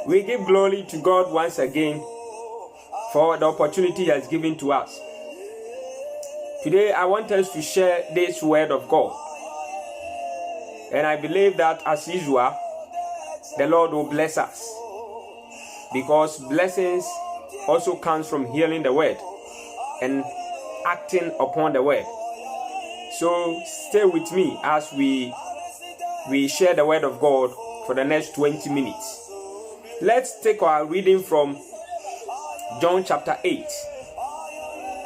We give glory to God once again for the opportunity He has given to us. Today I want us to share this word of God. And I believe that as usual, the Lord will bless us. Because blessings also comes from hearing the word and acting upon the word. So stay with me as we share the word of God for the next 20 minutes. Let's take our reading from John chapter 8.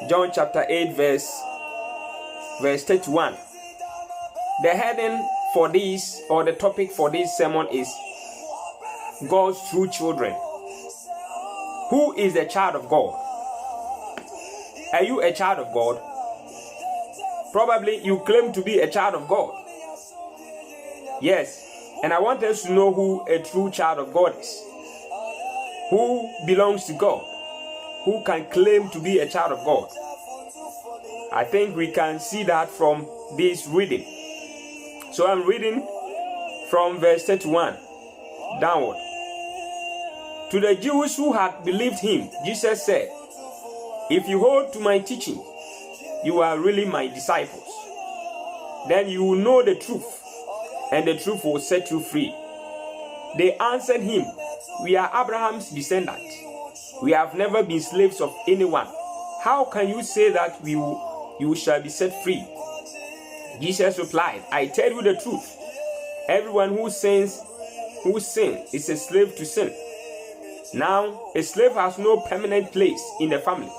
John chapter 8 verse 31. The heading for this, or the topic for this sermon, is God's true children. Who is a child of God? Are you a child of God? Probably you claim to be a child of God. Yes, and I want us to know who a true child of God is. Who belongs to God? Who can claim to be a child of God? I think we can see that from this reading. So I'm reading from verse 31 downward. To the Jews who had believed him, Jesus said, "If you hold to my teaching, you are really my disciples. Then you will know the truth, and the truth will set you free." They answered him, "We are Abraham's descendants. We have never been slaves of anyone. How can you say that you shall be set free?" Jesus replied, "I tell you the truth. Everyone who sins is a slave to sin. Now, a slave has no permanent place in the family,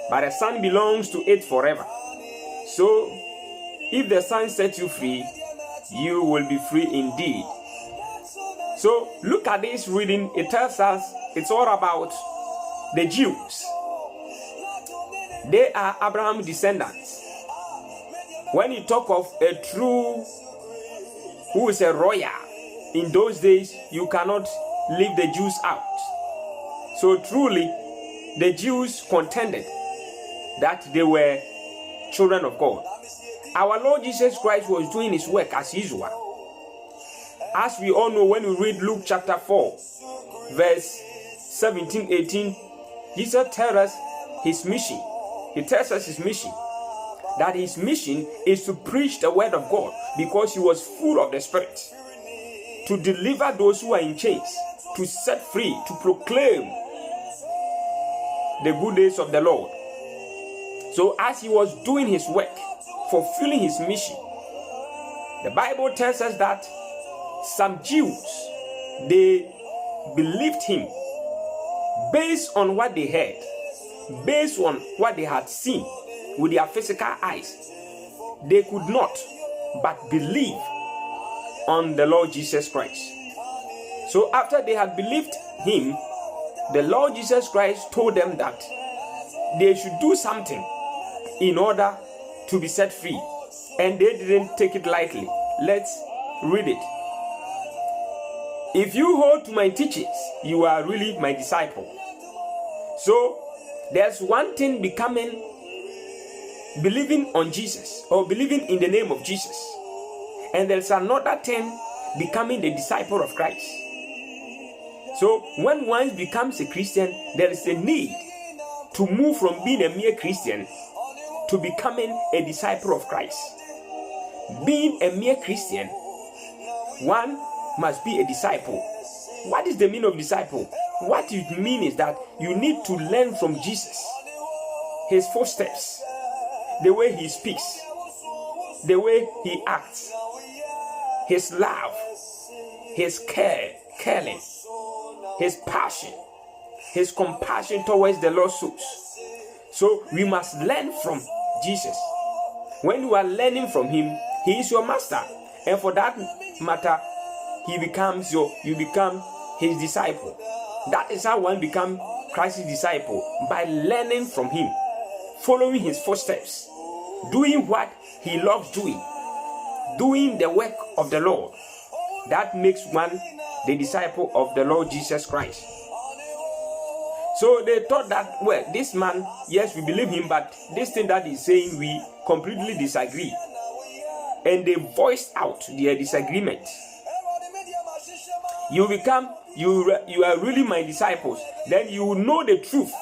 but a son belongs to it forever. So, if the son sets you free, you will be free indeed." So, look at this reading. It tells us it's all about the Jews. They are Abraham's descendants. When you talk of a true, who is a royal, in those days, you cannot leave the Jews out. So truly, the Jews contended that they were children of God. Our Lord Jesus Christ was doing his work as usual. As we all know, when we read Luke chapter 4, verse 17-18, Jesus tells us his mission. He tells us his mission. That his mission is to preach the word of God, because he was full of the Spirit. To deliver those who are in chains, to set free, to proclaim the good days of the Lord. So as he was doing his work, fulfilling his mission, the Bible tells us that some Jews, they believed him based on what they heard, based on what they had seen with their physical eyes. They could not but believe on the Lord Jesus Christ. So after they had believed him, the Lord Jesus Christ told them that they should do something in order to be set free. And they didn't take it lightly. Let's read it. "If you hold to my teachings, you are really my disciple." So there's one thing believing on Jesus, or believing in the name of Jesus. And there's another thing, becoming the disciple of Christ. So when one becomes a Christian, there is a need to move from being a mere Christian to becoming a disciple of Christ. Being a mere Christian, one must be a disciple. What is the meaning of disciple? What it means is that you need to learn from Jesus, his footsteps, the way he speaks, the way he acts, his love, his caring, his passion, his compassion towards the lost souls. So we must learn from Jesus. When you are learning from him, he is your master, and for that matter, you become his disciple. That is how one becomes Christ's disciple, by learning from him, following his footsteps, doing what he loves doing the work of the Lord. That makes one the disciple of the Lord Jesus Christ. So they thought that, well, this man, yes, we believe him, but this thing that he's saying, we completely disagree. And they voiced out their disagreement. you are really my disciples, then you will know the truth,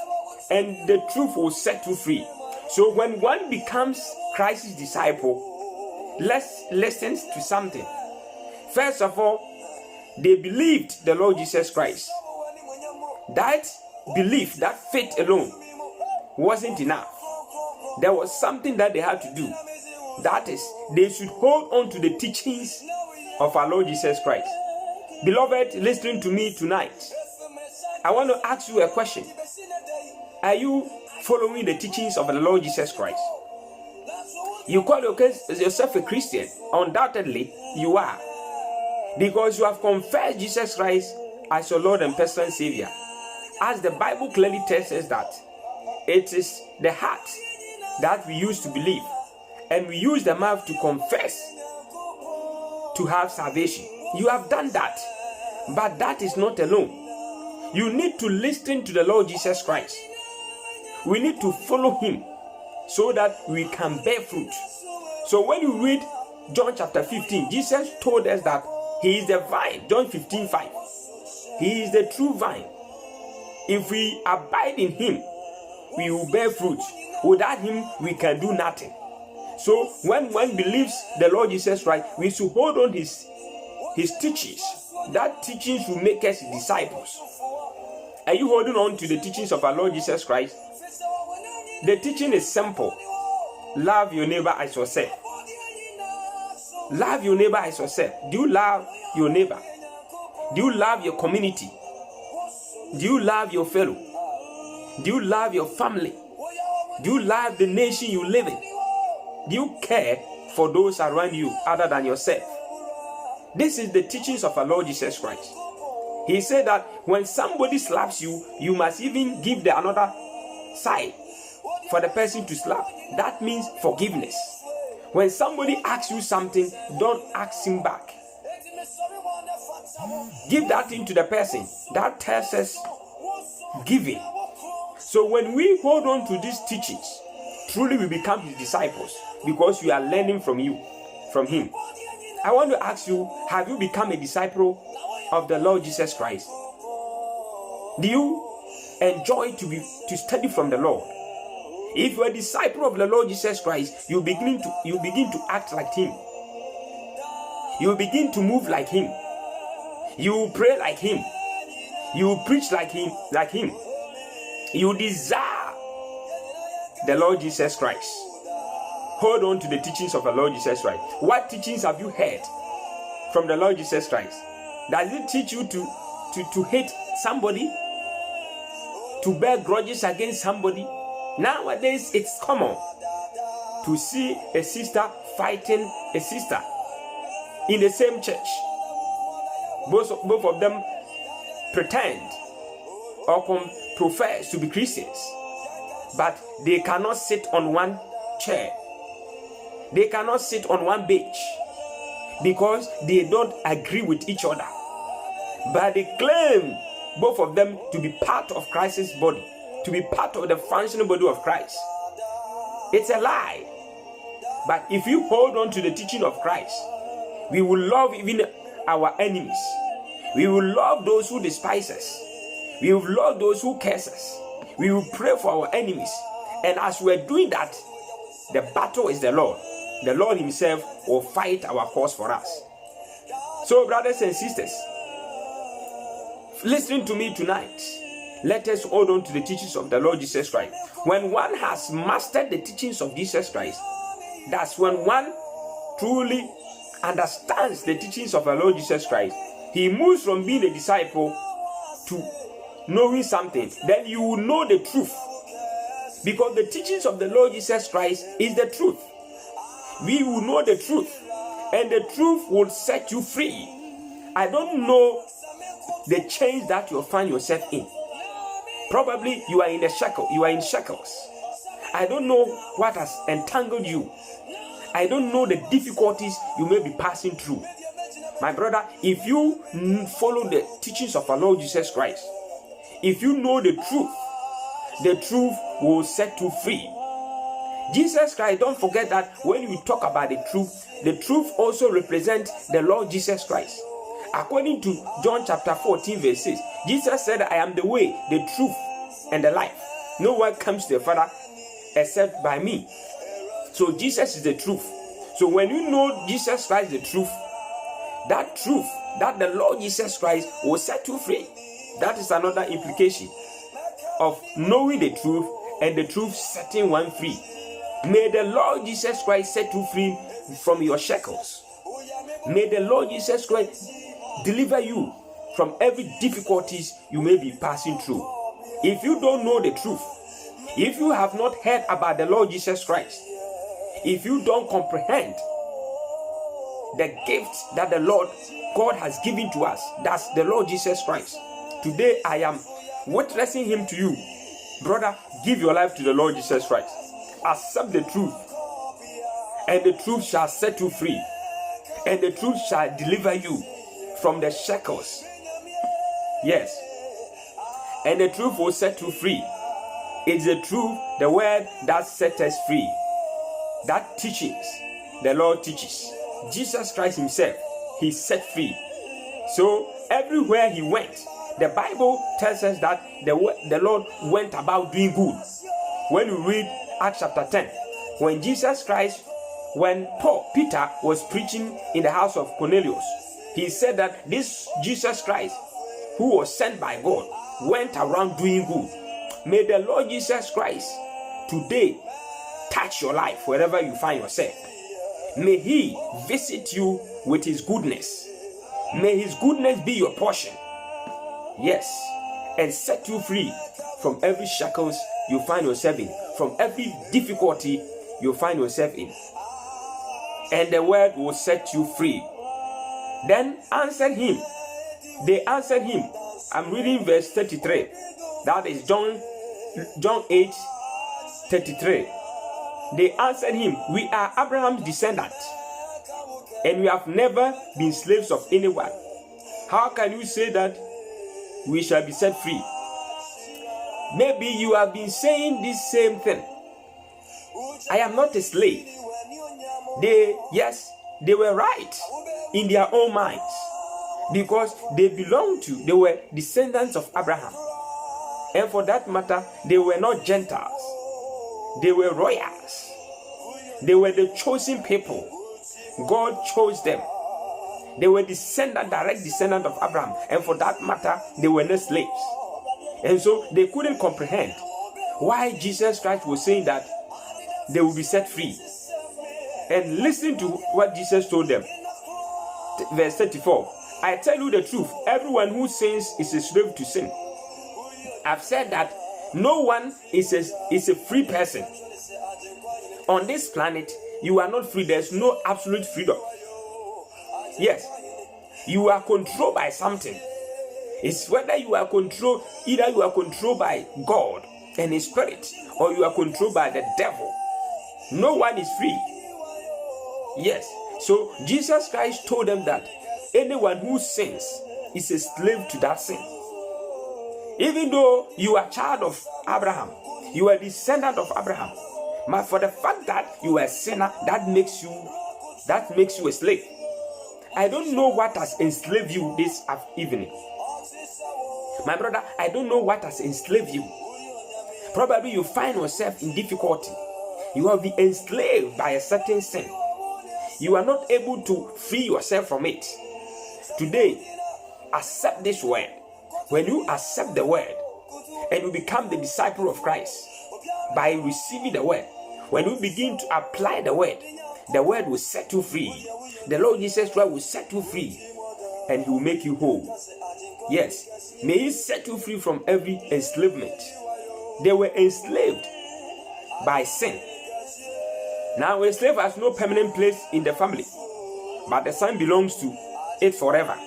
and the truth will set you free. So when one becomes Christ's disciple, let's listen to something. First of all, they believed the Lord Jesus Christ. That belief, that faith alone wasn't enough. There was something that they had to do. That is, they should hold on to the teachings of our Lord Jesus Christ. Beloved, listening to me tonight, I want to ask you a question. Are you following the teachings of the Lord Jesus Christ? You call yourself a Christian. Undoubtedly, you are. Because you have confessed Jesus Christ as your Lord and personal Savior. As the Bible clearly tells us that it is the heart that we use to believe, and we use the mouth to confess to have salvation. You have done that, but that is not alone. You need to listen to the Lord Jesus Christ. We need to follow him so that we can bear fruit. So when you read John chapter 15, Jesus told us that he is the vine. John 15:5. He is the true vine. If we abide in him, we will bear fruit. Without him, we can do nothing. So when one believes the Lord Jesus Christ, we should hold on his teachings. That teachings will make us disciples. Are you holding on to the teachings of our Lord Jesus Christ? The teaching is simple. Love your neighbor as yourself. Love your neighbor as yourself. Do you love your neighbor? Do you love your community? Do you love your fellow? Do you love your family? Do you love the nation you live in? Do you care for those around you other than yourself? This is the teachings of our Lord Jesus Christ. He said that when somebody slaps you, you must even give the another side for the person to slap. That means forgiveness. When somebody asks you something, don't ask him back. Give that thing to the person. That tells us giving. So when we hold on to these teachings, truly we become his disciples, because we are learning from him. I want to ask you, have you become a disciple of the Lord Jesus Christ? Do you enjoy to study from the Lord? If you are a disciple of the Lord Jesus Christ, you begin to act like him. You begin to move like him. You pray like him. You preach like him. You desire the Lord Jesus Christ. Hold on to the teachings of the Lord Jesus Christ. What teachings have you heard from the Lord Jesus Christ? Does it teach you to hate somebody? To bear grudges against somebody? Nowadays, it's common to see a sister fighting a sister in the same church. Both of them pretend or profess to be Christians, but they cannot sit on one chair. They cannot sit on one bench because they don't agree with each other. But they claim both of them to be part of Christ's body, to be part of the functional body of Christ. It's a lie. But if you hold on to the teaching of Christ, we will love even our enemies. We will love those who despise us. We will love those who curse us. We will pray for our enemies. And as we're doing that, the battle is the Lord. The Lord himself will fight our cause for us. So, brothers and sisters, listening to me tonight, let us hold on to the teachings of the Lord Jesus Christ. When one has mastered the teachings of Jesus Christ, that's when one truly understands the teachings of the Lord Jesus Christ. He moves from being a disciple to knowing something. Then you will know the truth, because the teachings of the Lord Jesus Christ is the truth. We will know the truth, and the truth will set you free. I don't know the chains that you find yourself in. Probably you are in a shackle. You are in shackles. I don't know what has entangled you. I don't know the difficulties you may be passing through. My brother, if you follow the teachings of our Lord Jesus Christ, if you know the truth will set you free. Jesus Christ, don't forget that when we talk about the truth also represents the Lord Jesus Christ. According to John chapter 14 verse 6, Jesus said, I am the way, the truth, and the life. No one comes to the Father except by me. So Jesus is the truth. So when you know Jesus Christ is the truth, that the Lord Jesus Christ will set you free. That is another implication of knowing the truth and the truth setting one free. May the Lord Jesus Christ set you free from your shackles. May the Lord Jesus Christ deliver you from every difficulties you may be passing through. If you don't know the truth, if you have not heard about the Lord Jesus Christ, if you don't comprehend the gift that the Lord God has given to us, that's the Lord Jesus Christ. Today I am witnessing him to you. Brother, give your life to the Lord Jesus Christ. Accept the truth, and the truth shall set you free, and the truth shall deliver you from the shackles. Yes, and the truth will set you free. It's the truth, the word that sets us free. That teachings the Lord teaches. Jesus Christ himself, he set free. So everywhere he went, the Bible tells us that the Lord went about doing good. When you read Acts chapter 10, when Peter was preaching in the house of Cornelius, he said that this Jesus Christ, who was sent by God, went around doing good. May the Lord Jesus Christ today touch your life wherever you find yourself. May he visit you with his goodness. May his goodness be your portion. Yes, and set you free from every shackles you find yourself in, from every difficulty you find yourself in. And the word will set you free. Then answered him. They answered him. I'm reading verse 33. That is John 8:33. They answered him, we are Abraham's descendants, and we have never been slaves of anyone. How can you say that we shall be set free? Maybe you have been saying this same thing. I am not a slave. They were right in their own minds, because they were descendants of Abraham. And for that matter, they were not Gentiles. They were royals. They were the chosen people. God chose them. They were direct descendant of Abraham. And for that matter, they were not slaves. And so they couldn't comprehend why Jesus Christ was saying that they will be set free. And listen to what Jesus told them. Verse 34. I tell you the truth, everyone who sins is a slave to sin. I've said that no one is a free person. On this planet, you are not free. There's no absolute freedom. Yes, you are controlled by something. It's whether you are controlled, either you are controlled by God and his spirit, or you are controlled by the devil. No one is free. Yes, so Jesus Christ told them that anyone who sins is a slave to that sin. Even though you are a child of Abraham, you are a descendant of Abraham, but for the fact that you are a sinner, that makes you a slave. I don't know what has enslaved you this evening. My brother, I don't know what has enslaved you. Probably you find yourself in difficulty. You have been enslaved by a certain sin. You are not able to free yourself from it. Today, accept this word. When you accept the word and you become the disciple of Christ by receiving the word, when you begin to apply the word will set you free. The Lord Jesus Christ will set you free, and he will make you whole. Yes, may he set you free from every enslavement. They were enslaved by sin. Now a slave has no permanent place in the family, but the son belongs to it forever.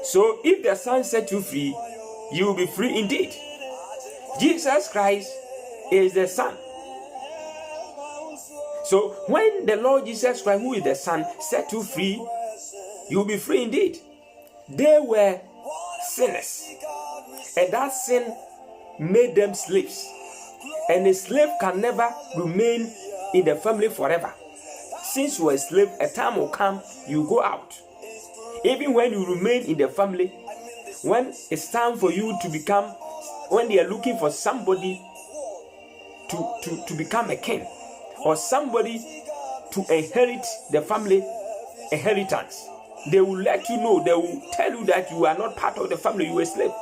So if the Son set you free, you will be free indeed. Jesus Christ is the Son. So when the Lord Jesus Christ, who is the Son, set you free, you will be free indeed. They were sinners, and that sin made them slaves. And a slave can never remain in the family forever. Since you are a slave, a time will come, you go out. Even when you remain in the family, when it's time for you to become, when they are looking for somebody to become a king, or somebody to inherit the family inheritance, they will let you know, they will tell you that you are not part of the family, you are a slave.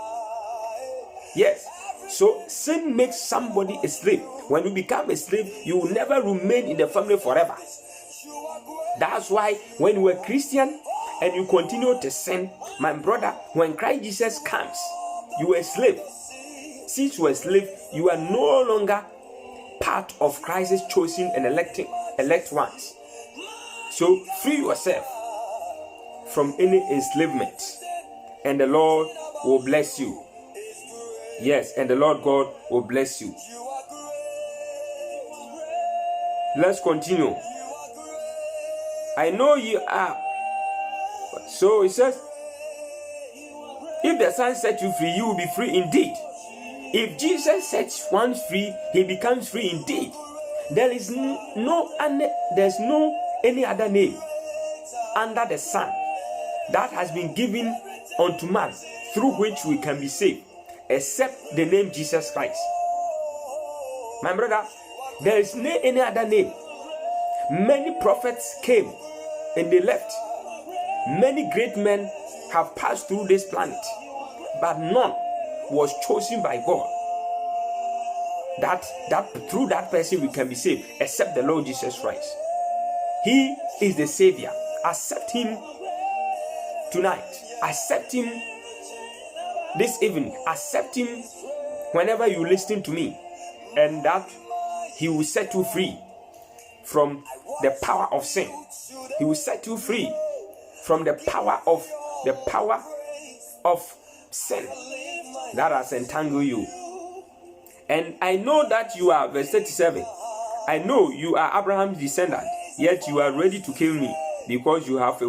Yes. So sin makes somebody a slave. When you become a slave, you will never remain in the family forever. That's why when you are a Christian and you continue to sin, my brother, when Christ Jesus comes, you are a slave. Since you are a slave, you are no longer part of Christ's chosen and elect ones. So free yourself from any enslavement, and the Lord will bless you. Yes, and the Lord God will bless you. Let's continue. I know you are. So it says, if the Son set you free, you will be free indeed. If Jesus sets one free, he becomes free indeed. There's no any other name under the sun that has been given unto man through which we can be saved, except the name Jesus Christ. My brother, there is no any other name. Many prophets came and they left. Many great men have passed through this planet, but none was chosen by God that through that person we can be saved, except the Lord Jesus Christ. He is the Savior. Accept him tonight. Accept him this evening. Accept him whenever you listen to me, and that he will set you free from the power of sin. He will set you free from the power of sin that has entangled you. And I know that you are, verse 37, I know you are Abraham's descendant, yet you are ready to kill me, because you have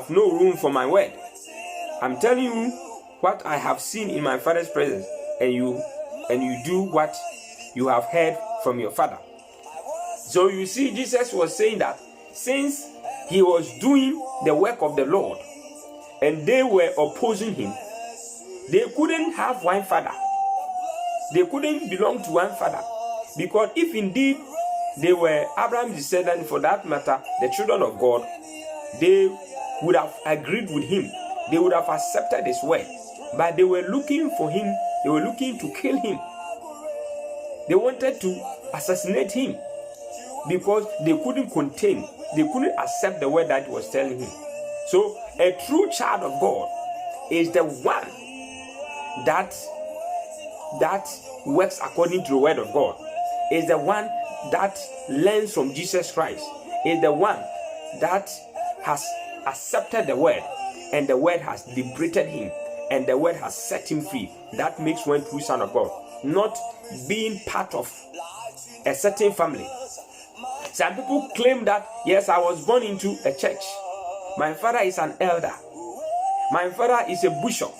no room for my word. I'm telling you what I have seen in my father's presence, and you do what you have heard from your father. So you see, Jesus was saying that since he was doing the work of the Lord and they were opposing him, they couldn't have one father. They couldn't belong to one father, because if indeed they were Abraham's descendants, for that matter, the children of God, they would have agreed with him. They would have accepted his word. But they were looking for him. They were looking to kill him. They wanted to assassinate him because they couldn't accept the word that he was telling him. So a true child of God is the one that works according to the word of God, is the one that learns from Jesus Christ, is the one that has accepted the word, and the word has liberated him, and the word has set him free. That makes one true son of God, not being part of a certain family. Some people claim that, yes, I was born into a church. My father is an elder. My father is a bishop.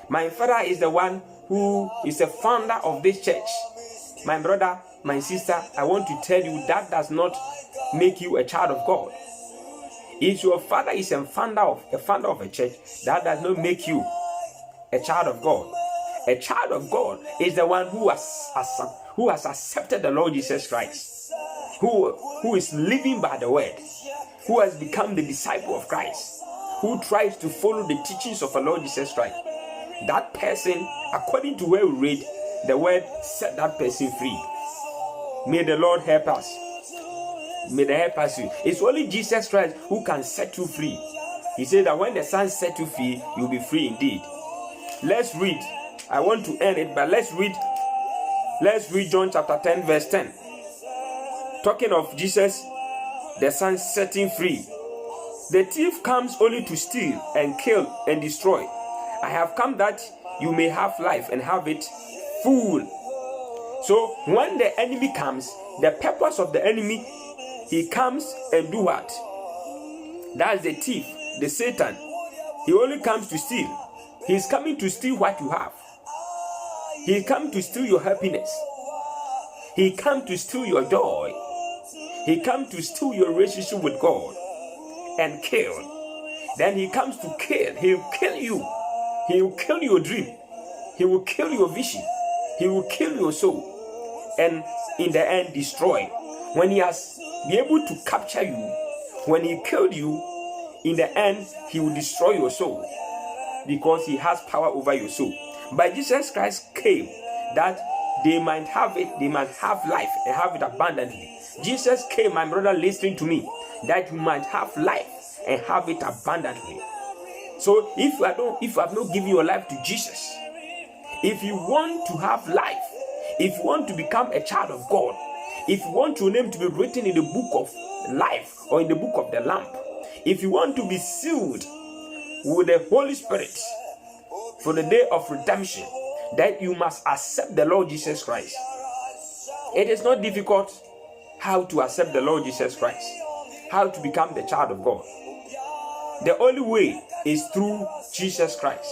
My father is the one who is a founder of this church. My brother, my sister, I want to tell you that does not make you a child of God. If your father is a founder of a church, that does not make you a child of God. A child of God is the one who has accepted the Lord Jesus Christ, who is living by the word, who has become the disciple of Christ, who tries to follow the teachings of the Lord Jesus Christ. That person, according to where we read, the word set that person free. May the Lord help us. May the help us. It's only Jesus Christ who can set you free. He said that when the Son set you free, you'll be free indeed. Let's read. I want to end it, but let's read John chapter 10, verse 10. Talking of Jesus, the Son setting free. The thief comes only to steal and kill and destroy. I have come that you may have life and have it full. So when the enemy comes, the purpose of the enemy, he comes and do what? That's the thief, the Satan. He only comes to steal. He's coming to steal what you have. He comes to steal your happiness. He comes to steal your joy. He comes to steal your relationship with God and kill. Then he comes to kill. He will kill you. He will kill your dream. He will kill your vision. He will kill your soul. And in the end, destroy. When he has been able to capture you, when he killed you, in the end, he will destroy your soul. Because he has power over your soul. But Jesus Christ came that they might have it, they might have life and have it abundantly. Jesus came, my brother, listening to me, that you might have life and have it abundantly. So if you have not given your life to Jesus, if you want to have life, if you want to become a child of God, if you want your name to be written in the book of life or in the book of the Lamb, if you want to be sealed with the Holy Spirit for the day of redemption, then you must accept the Lord Jesus Christ. It is not difficult how to accept the Lord Jesus Christ, how to become the child of God. The only way is through Jesus Christ,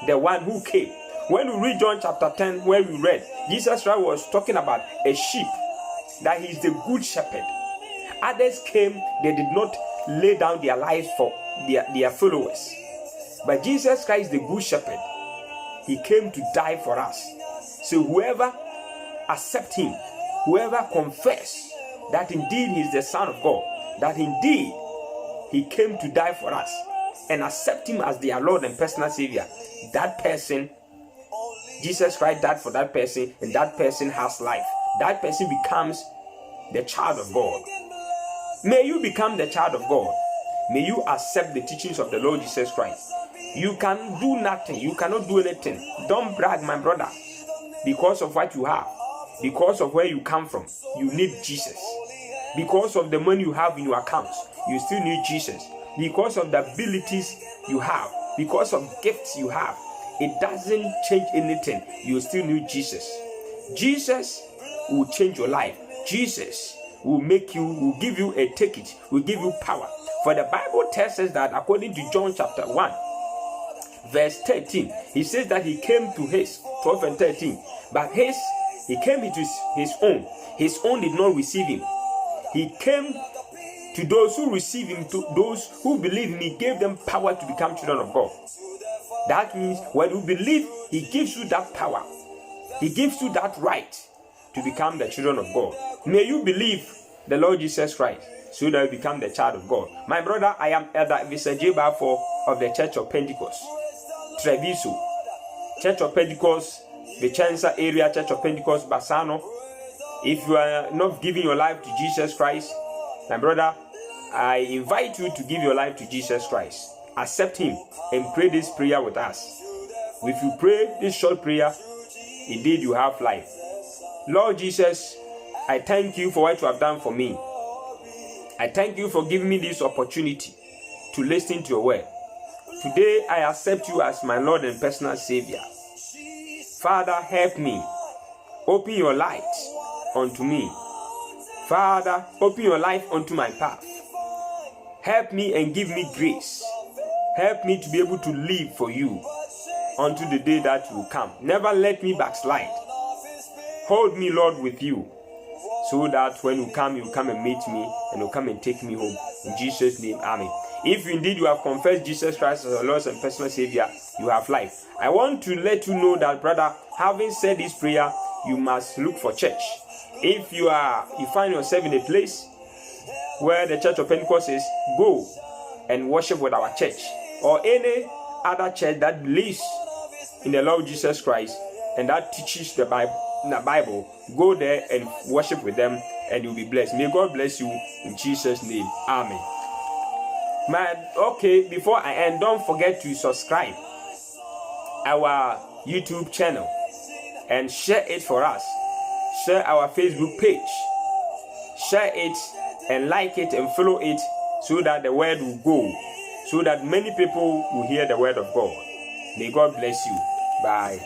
the one who came. When we read John chapter 10, where we read, Jesus Christ was talking about a sheep, that he is the good shepherd. Others came, they did not lay down their lives for their followers. But Jesus Christ, the good shepherd, he came to die for us. So whoever accepts him, whoever confess that indeed he is the Son of God, that indeed he came to die for us, and accept him as their Lord and personal Savior, that person, Jesus Christ died for that person, and that person has life. That person becomes the child of God. May you become the child of God. May you accept the teachings of the Lord Jesus Christ. You can do nothing. You cannot do anything. Don't brag, my brother, because of what you have, because of where you come from. You need Jesus. Because of the money you have in your accounts, you still need Jesus. Because of the abilities you have, because of gifts you have, it doesn't change anything. You still need Jesus. Jesus will change your life. Jesus will give you a ticket, will give you power. For the Bible tells us that according to John chapter 1, verse 13, he says that he came to his, 12 and 13, but he came into his own. His own did not receive him. He came to those who receive him, to those who believe him, he gave them power to become children of God. That means when you believe, he gives you that power. He gives you that right to become the children of God. May you believe the Lord Jesus Christ so that you become the child of God. My brother, I am Elder Visa J. Balfour of the Church of Pentecost, Treviso, Church of Pentecost, Vicenza area, Church of Pentecost, Bassano. If you are not giving your life to Jesus Christ, my brother, I invite you to give your life to Jesus Christ. Accept him and pray this prayer with us. If you pray this short prayer, indeed you have life. Lord Jesus, I thank you for what you have done for me. I thank you for giving me this opportunity to listen to your word. Today I accept you as my Lord and personal Savior. Father, help me. Open your light unto me. Father, open your life unto my path. Help me and give me grace. Help me to be able to live for you until the day that you will come. Never let me backslide. Hold me, Lord, with you, so that when you come and meet me, and you come and take me home. In Jesus' name, amen. If indeed you have confessed Jesus Christ as your Lord and personal Savior, you have life. I want to let you know that, brother, having said this prayer, you must look for church. If you find yourself in a place where the Church of Pentecost is, go and worship with our church, or any other church that believes in the Lord Jesus Christ and that teaches the Bible, go there and worship with them and you'll be blessed. May God bless you in Jesus' name. Amen. Before I end, don't forget to subscribe our YouTube channel and share it for us. Share our Facebook page. Share it and like it and follow it so that the word will go, so that many people will hear the word of God. May God bless you. Bye.